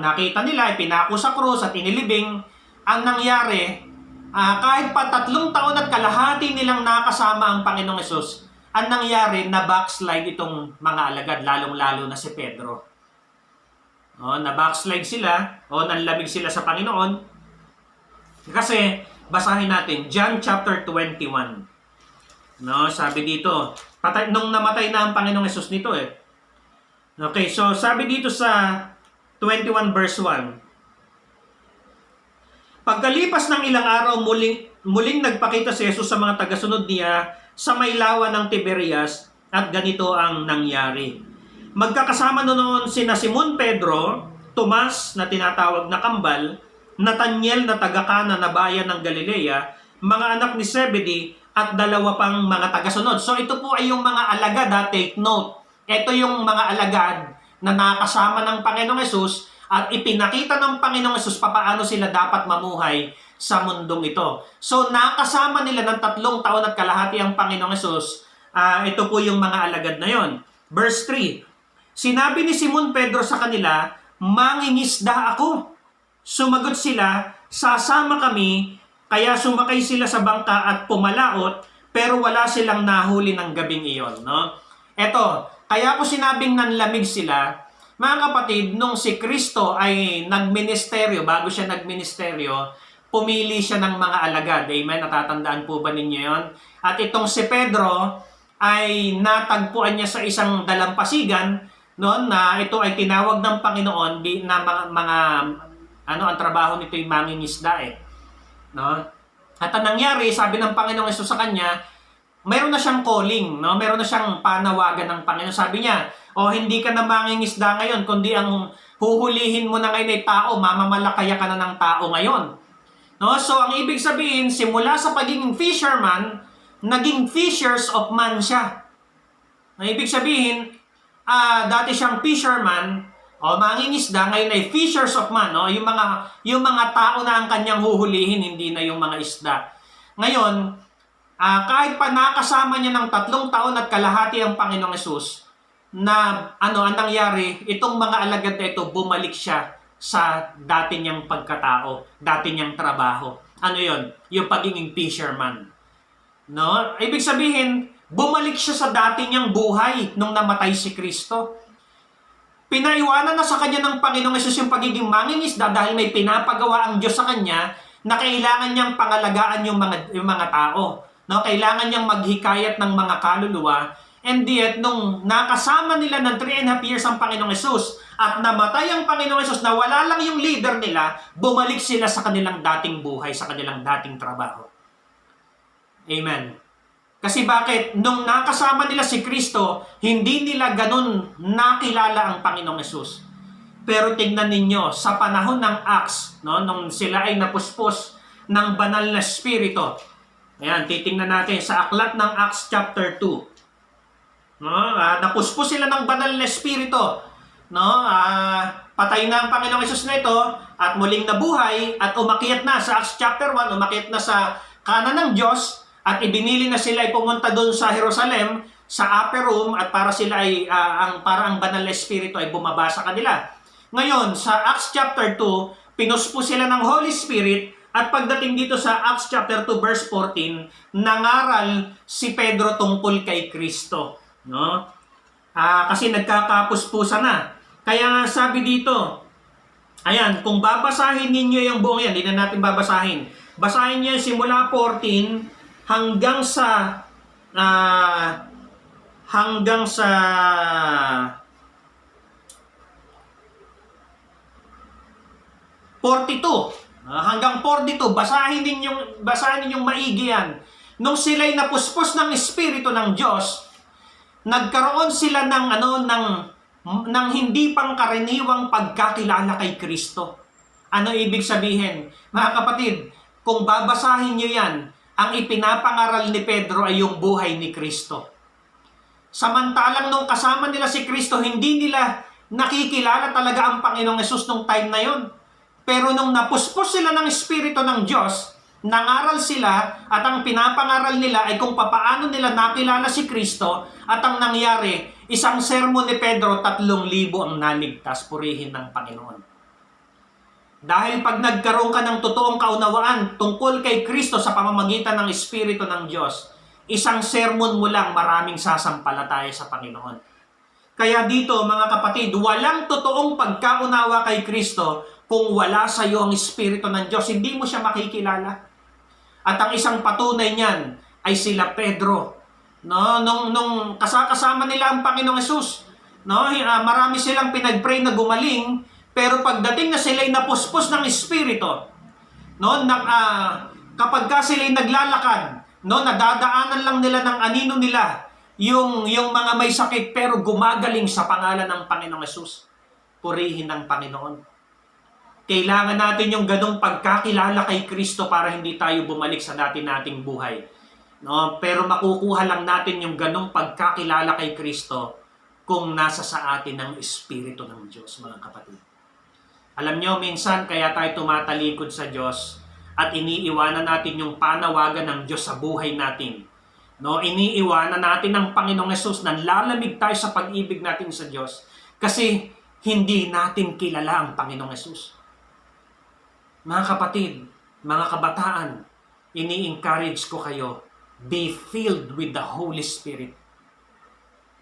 nakita nila, ipinako sa krus at inilibing, ang nangyari, kahit pa 3 taon at kalahati nilang nakasama ang Panginoong Hesus, ang nangyari, na backslide itong mga alagad, lalong-lalo na si Pedro. Na backslide sila, nanlamig sila sa Panginoon. Kasi, basahin natin, John chapter 21. No, sabi dito, nung namatay na ang Panginoong Hesus nito Okay, so sabi dito sa 21 verse 1. Pagkalipas ng ilang araw, muling nagpakita si Jesus sa mga tagasunod niya sa may lawa ng Tiberias, at ganito ang nangyari. Magkakasama noon sina Simon Pedro, Tomas na tinatawag na Kambal, Nathaniel na taga-Kana na bayan ng Galilea, mga anak ni Zebedee, at 2 pang mga tagasunod. So ito po ay yung mga alagad, take note. Ito yung mga alagad na nakasama ng Panginoong Hesus at ipinakita ng Panginoong Hesus paano sila dapat mamuhay sa mundong ito. So nakasama nila ng 3 taon at kalahati ang Panginoong Hesus. Ito po yung mga alagad na yon. Verse 3. Sinabi ni Simon Pedro sa kanila, mangingisda ako. Sumagot sila, sasama kami. Kaya sumakay sila sa bangka at pumalaot, pero wala silang nahuli ng gabing iyon. No? Eto, kaya ko sinabing nanlamig sila, mga kapatid, nung si Kristo ay nagministeryo, bago siya nagministeryo, pumili siya ng mga alagad. Amen? Natatandaan po ba ninyo yun? At itong si Pedro ay natagpuan niya sa isang dalampasigan, no, na ito ay tinawag ng Panginoon na ang trabaho nito ay mangingisda No? At ang nangyari, sabi ng Panginoong Hesus sa kanya, mayroon na siyang calling, no? Mayroon na siyang panawagan ng Panginoon. Sabi niya, hindi ka na mangingisda ngayon, kundi ang huhulihin mo na ngayon ay tao, mamamalakaya ka na ng tao ngayon. No? So, ang ibig sabihin, simula sa pagiging fisherman, naging fishers of man siya. Ang ibig sabihin, dati siyang fisherman, mangingisda, ngayon ay fishers of man, no? Yung mga tao na ang kanyang huhulihin, hindi na yung mga isda. Ngayon, kahit pa nakasama niya ng 3 taon at kalahati ang Panginoong Hesus, na ang nangyari, itong mga alagad na ito, bumalik siya sa dati niyang pagkatao, dati niyang trabaho. Ano yon? Yung pagiging fisherman. No? Ibig sabihin, bumalik siya sa dati niyang buhay nung namatay si Kristo. Pinaiwanan na sa kanya ng Panginoong Hesus yung pagiging mangingisda dahil may pinapagawa ang Diyos sa kanya na kailangan niyang pangalagaan yung mga tao. No? Kailangan niyang maghikayat ng mga kaluluwa. And yet, nung nakasama nila ng 3.5 years ang Panginoong Hesus at namatay ang Panginoong Hesus na wala lang yung leader nila, bumalik sila sa kanilang dating buhay, sa kanilang dating trabaho. Amen. Kasi bakit? Nung nakasama nila si Kristo, hindi nila ganun nakilala ang Panginoong Hesus. Pero tingnan ninyo, sa panahon ng Acts, no, nung sila ay napuspos ng banal na spirito. Ayan, titingnan natin sa aklat ng Acts chapter 2. No, napuspos sila ng banal na spirito. No, patay na ang Panginoong Hesus na ito at muling nabuhay at umakyat na sa Acts chapter 1, umakyat na sa kanan ng Diyos. At ibinili na sila ay pumunta doon sa Jerusalem, sa upper room, at para sila ay, para ang banal na espiritu ay bumaba sa kanila. Ngayon, sa Acts chapter 2, pinuspo sila ng Holy Spirit, at pagdating dito sa Acts chapter 2 verse 14, nangaral si Pedro tungkol kay Kristo. No? Kasi nagkakapuspusan na. Kaya nga sabi dito, ayan, kung babasahin ninyo yung buong yan, hindi na natin babasahin. Basahin niyo simula 14, hanggang sa 42. Hanggang 42, basahin ninyong maigi yan. Nung sila'y napuspos ng Espiritu ng Diyos, nagkaroon sila ng hindi pangkaraniwang pagkakilala kay Kristo. Ano ibig sabihin? Mga kapatid, kung babasahin niyo yan, ang ipinapangaral ni Pedro ay yung buhay ni Kristo. Samantalang nung kasama nila si Kristo, hindi nila nakikilala talaga ang Panginoong Hesus nung time na yon. Pero nung napuspos sila ng Espiritu ng Diyos, Nangaral sila at ang pinapangaral nila ay kung papaano nila nakilala si Kristo at ang nangyari, isang sermon ni Pedro, 3,000 ang naligtas, purihin ng Panginoon. Dahil pag nagkaroon ka ng totoong kaunawaan tungkol kay Kristo sa pamamagitan ng Espiritu ng Diyos, isang sermon mo lang maraming sasampalataya sa Panginoon. Kaya dito mga kapatid, walang totoong pagkaunawa kay Kristo kung wala sa iyo ang Espiritu ng Diyos. Hindi mo siya makikilala. At ang isang patunay niyan ay sila Pedro. No, nung kasama nila ang Panginoong Hesus, no, marami silang pinagpray na gumaling, pero pagdating na sila'y napuspos ng Espiritu, no, kapag ka sila'y naglalakad, no, nadadaanan lang nila ng anino nila yung mga may sakit, pero gumagaling sa pangalan ng Panginoong Hesus. Purihin ng Panginoon. Kailangan natin yung ganong pagkakilala kay Kristo para hindi tayo bumalik sa dati nating buhay. No? Pero makukuha lang natin yung ganong pagkakilala kay Kristo kung nasa sa atin ang Espiritu ng Diyos, mga kapatid. Alam nyo, minsan kaya tayo tumatalikod sa Diyos at iniiwanan natin yung panawagan ng Diyos sa buhay natin. No? Iniiwanan natin ang Panginoong Hesus, nanlalamig tayo sa pag-ibig natin sa Diyos kasi hindi natin kilala ang Panginoong Hesus. Mga kapatid, mga kabataan, ini-encourage ko kayo, be filled with the Holy Spirit.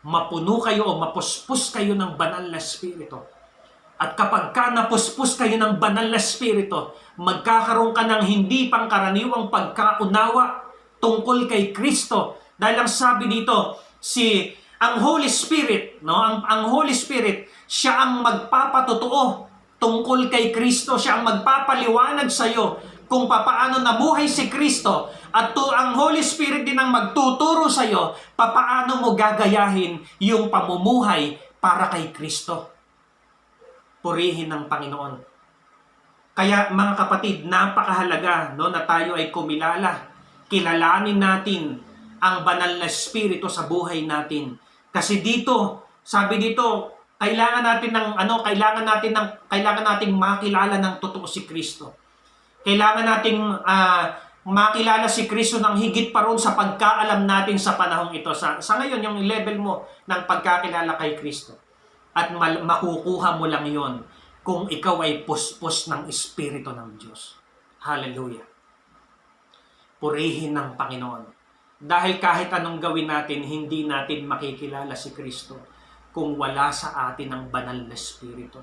Mapuno kayo o mapuspos kayo ng banal na Espiritu. At kapag ka napuspos kayo ng banal na Espiritu, magkakaroon ka ng hindi pangkaraniwang pagkaunawa tungkol kay Kristo. Dahil ang sabi dito, ang Holy Spirit, no, ang Holy Spirit, siya ang magpapatotoo tungkol kay Kristo. Siya ang magpapaliwanag sa iyo kung papaano nabuhay si Kristo. At ang Holy Spirit din ang magtuturo sa iyo papaano mo gagayahin yung pamumuhay para kay Kristo. Purihin ng Panginoon. Kaya mga kapatid, napakahalaga, no, na tayo ay kumilala. Kilalanin natin ang banal na Espiritu sa buhay natin. Kasi dito, sabi dito, kailangan nating makilala ng totoo si Kristo. Kailangan nating makilala si Kristo ng higit pa ron sa pagkaalam natin sa panahong ito. Sa ngayon, yung level mo ng pagkakilala kay Kristo. At makukuha mo lang yon kung ikaw ay puspos ng Espiritu ng Diyos. Hallelujah. Purihin ng Panginoon. Dahil kahit anong gawin natin, hindi natin makikilala si Kristo kung wala sa atin ang banal na Espiritu.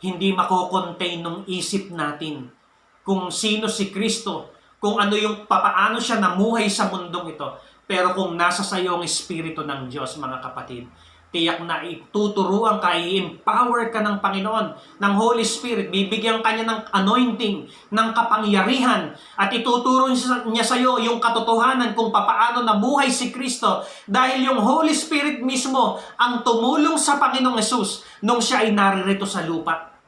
Hindi mako-contain ng isip natin kung sino si Kristo, kung papaano siya namuhay sa mundong ito. Pero kung nasa sayo ang Espiritu ng Diyos, mga kapatid, tiyak na ituturuan ka, i-empower ka ng Panginoon, ng Holy Spirit, bibigyan ka niya ng anointing, ng kapangyarihan, at ituturo niya sa iyo yung katotohanan kung papaano nabuhay si Kristo, dahil yung Holy Spirit mismo ang tumulong sa Panginoong Hesus nung siya ay naririto sa lupa.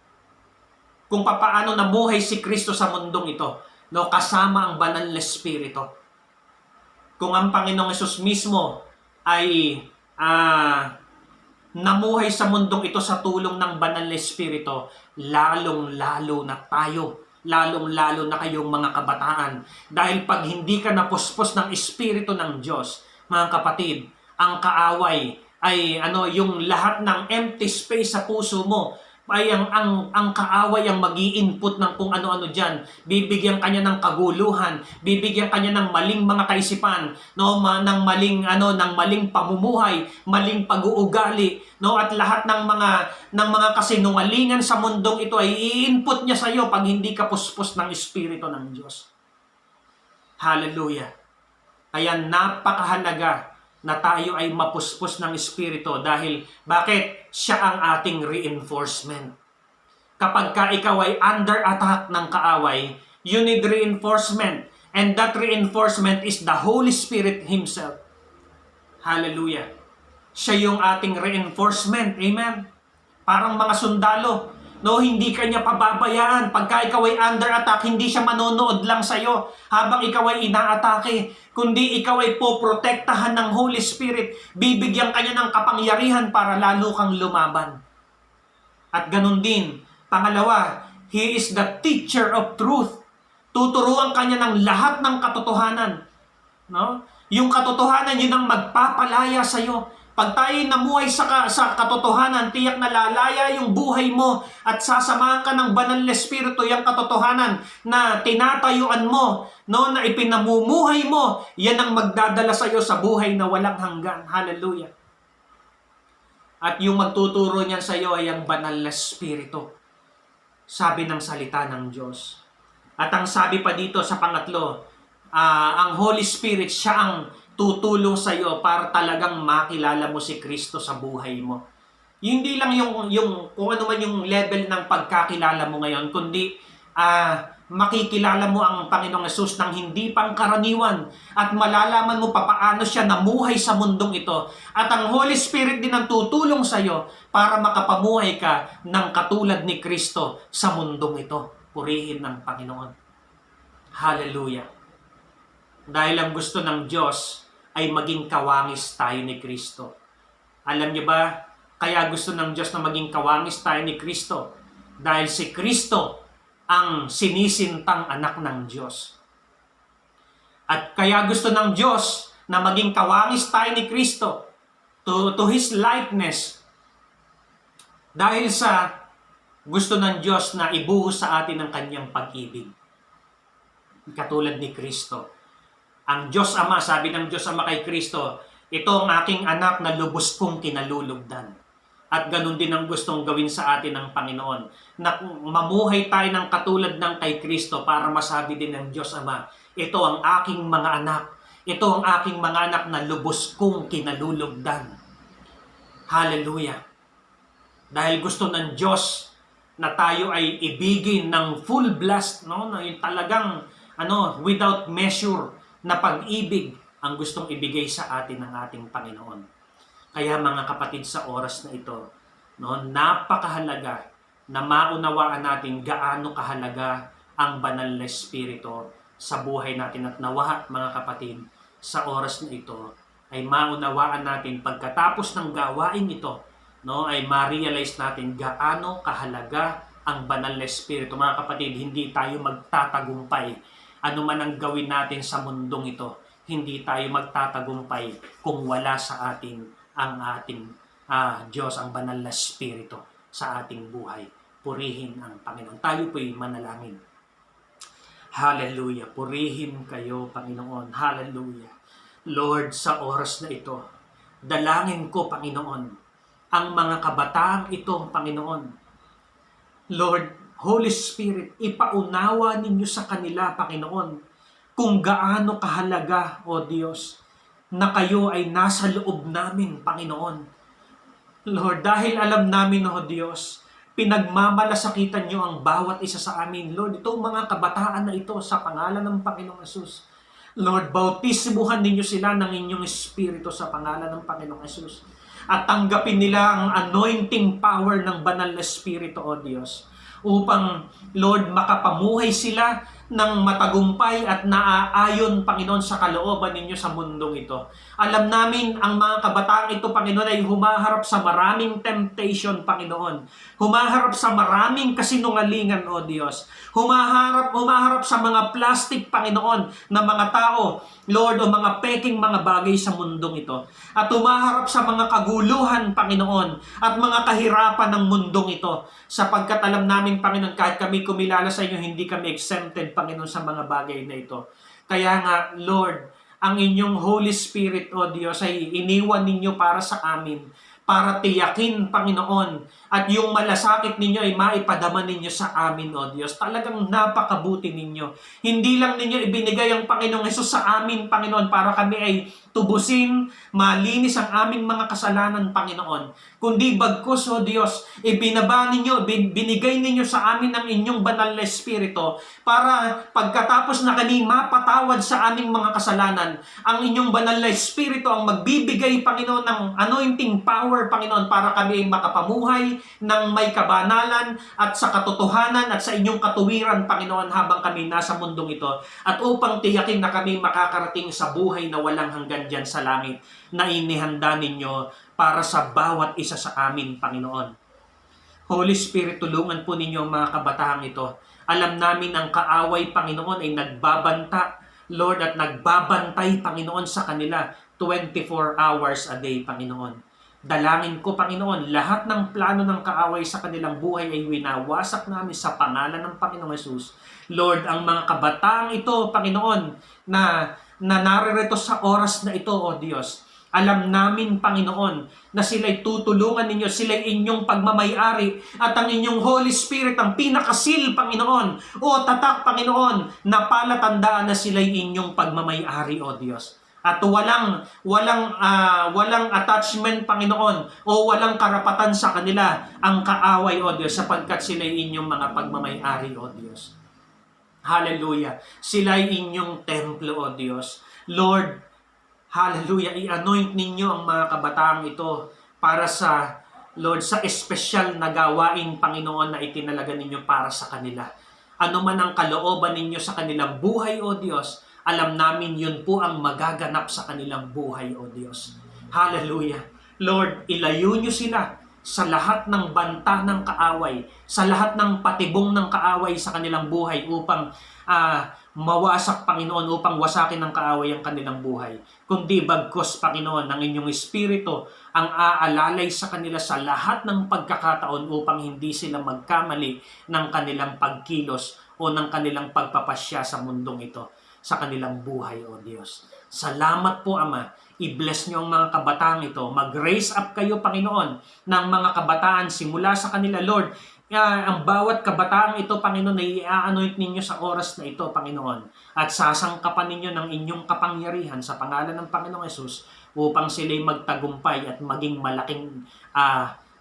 Kung papaano nabuhay si Kristo sa mundong ito, no, kasama ang banal na Espiritu. Kung ang Panginoong Hesus mismo ay namuhay sa mundong ito sa tulong ng banal na Espiritu, lalong-lalo na tayo, lalong-lalo na kayong mga kabataan. Dahil pag hindi ka napuspos ng Espiritu ng Diyos, mga kapatid, ang kaaway ay yung lahat ng empty space sa puso mo, ay ang kaaway ang magi-input ng kung ano-ano diyan. Bibigyan kanya ng kaguluhan, bibigyan kanya ng maling mga kaisipan, no, ng maling pamumuhay, maling pag-uugali, no, at lahat ng mga kasinungalingan sa mundong ito ay i-input niya sa iyo pag hindi ka puspos ng Espiritu ng Diyos. Hallelujah. Kaya napakahalaga na tayo ay mapuspos ng Espiritu dahil bakit? Siya ang ating reinforcement. Kapag ka ikaw ay under attack ng kaaway, you need reinforcement. And that reinforcement is the Holy Spirit Himself. Hallelujah. Siya yung ating reinforcement. Amen. Parang mga sundalo. No, hindi kanya pababayaan. Pagka ikaw ay under attack, hindi siya manonood lang sa'yo habang ikaw ay inaatake. Kundi ikaw ay poprotektahan ng Holy Spirit. Bibigyan kanya ng kapangyarihan para lalo kang lumaban. At ganun din, pangalawa, He is the teacher of truth. Tuturuan ka niya ng lahat ng katotohanan. No? Yung katotohanan, yun ang magpapalaya sa iyo. Pag tayo namuhay sa katotohanan, tiyak na lalaya yung buhay mo at sasamahan ka ng banal na espiritu, yung katotohanan na tinatayuan mo, no, na ipinamumuhay mo, yan ang magdadala sa iyo sa buhay na walang hanggan. Hallelujah. At yung magtuturo niyan sa iyo ay ang banal na espiritu. Sabi ng salita ng Diyos. At ang sabi pa dito sa pangatlo, ang Holy Spirit, siya ang tutulong sa iyo para talagang makilala mo si Kristo sa buhay mo. Hindi lang yung kung ano man yung level ng pagkakilala mo ngayon, kundi makikilala mo ang Panginoong Hesus ng hindi pangkaraniwan at malalaman mo paano siya namuhay sa mundong ito. At ang Holy Spirit din ang tutulong sa iyo para makapamuhay ka ng katulad ni Kristo sa mundong ito. Purihin ng Panginoon. Hallelujah. Dahil ang gusto ng Diyos ay maging kawangis tayo ni Kristo. Alam niyo ba, kaya gusto ng Diyos na maging kawangis tayo ni Kristo? Dahil si Kristo ang sinisintang anak ng Diyos. At kaya gusto ng Diyos na maging kawangis tayo ni Kristo to His likeness. Dahil sa gusto ng Diyos na ibuhos sa atin ang kanyang pag-ibig. Katulad ni Kristo. Ang Diyos Ama, sabi ng Diyos Ama kay Kristo, ito ang aking anak na lubos kong kinalulugdan. At ganun din ang gustong gawin sa atin ng Panginoon. Na mamuhay tayo ng katulad ng kay Kristo para masabi din ng Diyos Ama, ito ang aking mga anak. Ito ang aking mga anak na lubos kong kinalulugdan. Hallelujah. Dahil gusto ng Diyos na tayo ay ibigin ng full blast, no? Na yung talagang without measure na pag-ibig ang gustong ibigay sa atin ng ating Panginoon. Kaya mga kapatid, sa oras na ito, no, napakahalaga na maunawaan natin gaano kahalaga ang banal na espiritu sa buhay natin. At nawa, mga kapatid, sa oras na ito ay maunawaan natin pagkatapos ng gawain ito, no, ay ma-realize natin gaano kahalaga ang banal na espiritu. Mga kapatid, hindi tayo magtatagumpay ano man ang gawin natin sa mundong ito. Hindi tayo magtatagumpay kung wala sa atin ang ating Diyos, ang banal na espiritu sa ating buhay. Purihin ang Panginoon. Tayo po'y manalangin. Hallelujah. Purihin kayo, Panginoon. Hallelujah. Lord, sa oras na ito, dalangin ko, Panginoon, ang mga kabataang ito, Panginoon. Lord, Holy Spirit, ipaunawa ninyo sa kanila, Panginoon, kung gaano kahalaga, O Diyos, na kayo ay nasa loob namin, Panginoon. Lord, dahil alam namin, O Diyos, pinagmamalasakitan nyo ang bawat isa sa amin. Lord, itong mga kabataan na ito sa pangalan ng Panginoong Hesus. Lord, bautismuhan ninyo sila ng inyong Espiritu sa pangalan ng Panginoong Hesus. At tanggapin nila ang anointing power ng banal na Espiritu, O Diyos, upang, Lord, makapamuhay sila ng matagumpay at naaayon, Panginoon, sa kalooban ninyo sa mundong ito. Alam namin ang mga kabataang ito, Panginoon, ay humaharap sa maraming temptation, Panginoon. Humaharap sa maraming kasinungalingan, O Diyos. Humaharap sa mga plastic, Panginoon, na mga tao, Lord, o mga peking mga bagay sa mundong ito. At humaharap sa mga kaguluhan, Panginoon, at mga kahirapan ng mundong ito. Sapagkat alam namin, Panginoon, kahit kami kumilala sa inyo, hindi kami exempted, Panginoon, sa mga bagay na ito. Kaya nga, Lord, ang inyong Holy Spirit, O Diyos, ay iniwan ninyo para sa amin, para tiyakin, Panginoon, at yung malasakit ninyo ay maipadama ninyo sa amin, O Diyos. Talagang napakabuti ninyo. Hindi lang ninyo ibinigay ang Panginoong Hesus sa amin, Panginoon, para kami ay tubusin, malinis ang aming mga kasalanan, Panginoon. Kundi bagkus, O Diyos, ibinaba ninyo, binigay ninyo sa amin ang inyong banal na Espiritu para pagkatapos na kami mapatawad sa aming mga kasalanan, ang inyong banal na Espiritu ang magbibigay, Panginoon, ng anointing power, Panginoon, para kami makapamuhay ng may kabanalan at sa katotohanan at sa inyong katuwiran, Panginoon, habang kami nasa mundong ito. At upang tiyakin na kami makakarating sa buhay na walang hanggan dyan sa langit na inihanda ninyo para sa bawat isa sa amin, Panginoon. Holy Spirit, tulungan po ninyo ang mga kabataang ito Alam namin ang kaaway, Panginoon, ay nagbabanta, Lord, at nagbabantay, Panginoon, sa kanila 24 hours a day, Panginoon. Dalangin ko, Panginoon, lahat ng plano ng kaaway sa kanilang buhay ay winawasak namin sa pangalan ng Panginoong Hesus. Lord, ang mga kabataang ito, Panginoon, na naririto sa oras na ito, O Diyos, alam namin, Panginoon, na sila'y tutulungan ninyo, sila'y inyong pagmamayari, at ang inyong Holy Spirit, ang pinakasil, Panginoon, o tatak, Panginoon, na palatandaan na sila'y inyong pagmamayari, O Diyos. At walang attachment, Panginoon, o walang karapatan sa kanila ang kaaway, O Diyos, sapagkat sila'y inyong mga pagmamayari, O Diyos. Hallelujah. Sila'y inyong templo, O Diyos. Lord, hallelujah, i-anoint ninyo ang mga kabataang ito para sa, Lord, sa espesyal na gawain, Panginoon, na itinalaga ninyo para sa kanila. Ano man ang kalooban ninyo sa kanilang buhay, O Diyos, alam namin yun po ang magaganap sa kanilang buhay, O Diyos. Hallelujah. Lord, ilayo nyo sila sa lahat ng banta ng kaaway, sa lahat ng patibong ng kaaway sa kanilang buhay upang mawasak, Panginoon, upang wasakin ng kaaway ang kanilang buhay. Kundi bagkos, Panginoon, ng inyong Espiritu ang aalalay sa kanila sa lahat ng pagkakataon upang hindi sila magkamali ng kanilang pagkilos o ng kanilang pagpapasya sa mundong ito, sa kanilang buhay, O Diyos. Salamat po, Ama. I-bless niyo ang mga kabataan ito. Mag-raise up kayo, Panginoon, ng mga kabataan simula sa kanila, Lord. Ang bawat kabataang ito, Panginoon, ay i-anoint ninyo sa oras na ito, Panginoon. At sasangkapan ninyo ng inyong kapangyarihan sa pangalan ng Panginoong Hesus upang sila'y magtagumpay at maging malaking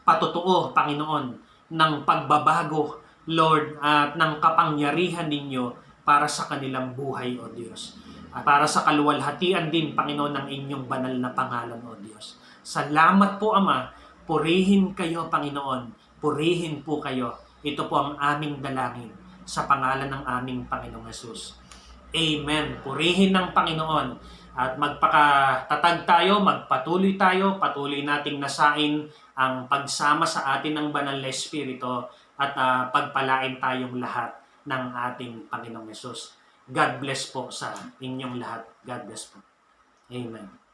patutuo, Panginoon, ng pagbabago, Lord, at ng kapangyarihan ninyo para sa kanilang buhay, O Diyos. At para sa kaluwalhatian din, Panginoon, ng inyong banal na pangalan, O Diyos. Salamat po, Ama. Purihin kayo, Panginoon. Purihin po kayo. Ito po ang aming dalangin sa pangalan ng aming Panginoong Hesus. Amen. Purihin ng Panginoon. At magpakatatag tayo, magpatuloy tayo, patuloy nating nasain ang pagsama sa atin ng banal na Espiritu at pagpalain tayong lahat ng ating Panginoong Hesus. God bless po sa inyong lahat. God bless po. Amen.